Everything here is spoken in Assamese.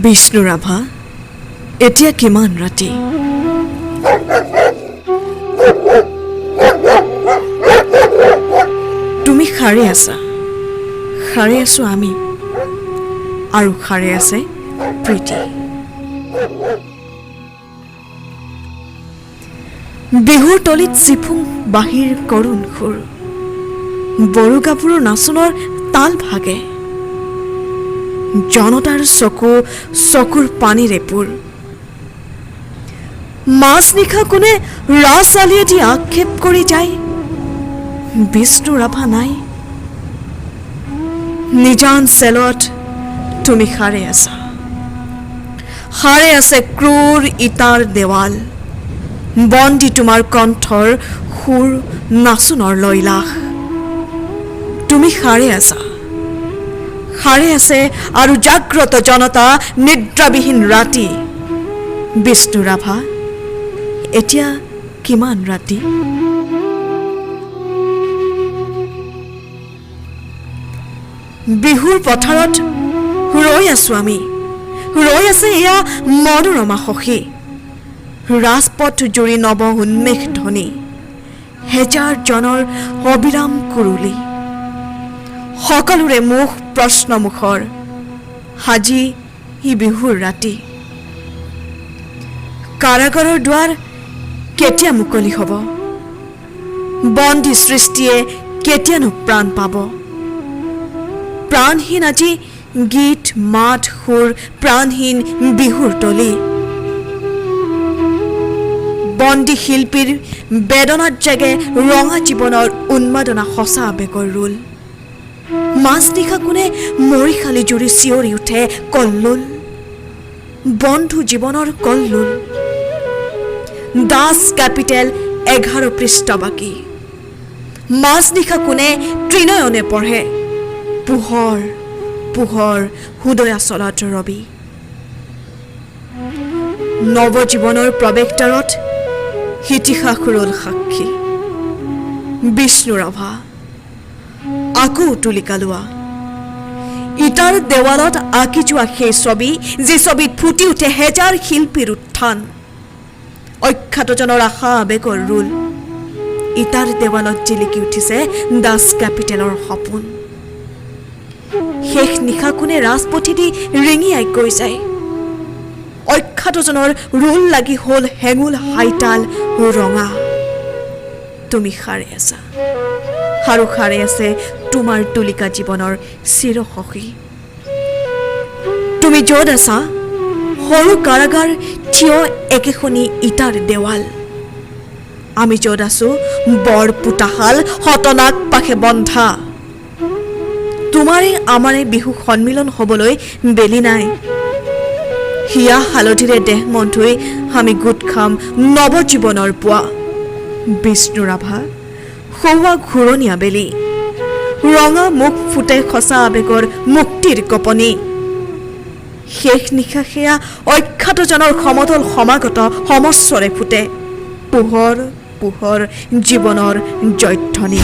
বিষ্ণু ৰাভা এতিয়া কিমান ৰাতি তুমি খাৰে আছা খাৰে আছো আমি আৰু খাৰে আছে প্ৰীতি বিহুৰ তলিত চিফুং বাহিৰ কৰুণ খুৰ বড়ো গাভৰুৰ নাচনৰ তাল ভাগে জনতাৰ চকুৰ পানীৰে পুৰ মাছ নিশা কোনে ৰাছ আলিয়েদি আক্ষেপ কৰি যায় বিষ্ণু ৰাভা নাই নিজান চেলত তুমি খাৰে আছে ক্ৰূৰ ইটাৰ দেৱাল বন্দী তোমাৰ কণ্ঠৰ সুৰ নাচনৰ লৈলাস তুমি খাৰে আছে আৰু জাগ্ৰত জনতা নিদ্ৰাবিহীন ৰাতি বিষ্ণু ৰাভা এতিয়া কিমান ৰাতি বিহুৰ পথাৰত ৰৈ আছো আমি ৰৈ আছে এয়া মনোৰমা সখী ৰাজপথ জুৰি নৱ উন্মেষ ধ্বনি হেজাৰ জনৰ অবিৰাম কুৰুলি সকলোৰে মুখ প্ৰশ্নমুখৰ আজি ই বিহুৰ ৰাতি কাৰাগাৰৰ দুৱাৰ কেতিয়া মুকলি হ'ব বন্দী সৃষ্টিয়ে কেতিয়ানো প্ৰাণ পাব প্ৰাণহীন আজি গীত মাত সুৰ প্ৰাণহীন বিহুৰ তলি বন্দী শিল্পীৰ বেদনাত জাগে ৰঙা জীৱনৰ উন্মাদনা সঁচা আবেগৰ ৰোল মাছ নিশা কোনে মৰিশালি জুৰি চিঞৰি উঠে কল্লোল বন্ধু জীৱনৰ কল্লোল দাস কেপিটেল 11 পৃষ্ঠ বাকী মাছ নিশা কোনে ত্ৰিনয়নে পঢ়ে পোহৰ পোহৰ হৃদয়াচলত ৰবি নৱজীৱনৰ প্ৰৱেশদ্বাৰত ইতিহাস ৰল সাক্ষী বিষ্ণু ৰাভা আকৌ তুলিকা লোৱা ইটাৰ দেৱালত আঁকি যোৱা সেই ছবি যি ছবিত ফুটি উঠে হেজাৰ শিল্পীৰ উত্থান অখ্যাতজনৰ আশা আবেগৰ ৰোল ইটাৰ দেৱালত জিলিকি উঠিছে দাস কেপিটেলৰ সপোন শেষ নিশা কোনে ৰাজপথেদি ৰিঙিয়াই গৈ যায় অখ্যাতজনৰ ৰোল লাগি হ'ল হেঙুল হাইতাল ৰঙা তুমি খাৰে আছা আৰু খাৰে আছে তোমাৰ তুলিকা জীৱনৰ চিৰসখী তুমি য'ত আছা সৰু কাৰাগাৰ থিয় একেখনি ইটাৰ দেৱাল আমি য'ত আছো বৰ পোতাশাল হতনাক পাশে বন্ধা তোমাৰে আমাৰে বিহু সন্মিলন হ'বলৈ বেলি নাই হিয়া হালধিৰে দেহ মন ধুই আমি গোট খাম নৱজীৱনৰ পুৱা বিষ্ণু ৰাভা সৌৱা ঘূৰণীয়া বেলি ৰঙা মুখ ফুটে সঁচা আবেগৰ মুক্তিৰ কপনি শেষ নিশা সেয়া অখ্যাতজনৰ সমতল সমাগত সমস্বৰে ফুটে পোহৰ পোহৰ জীৱনৰ জয়ধ্বনি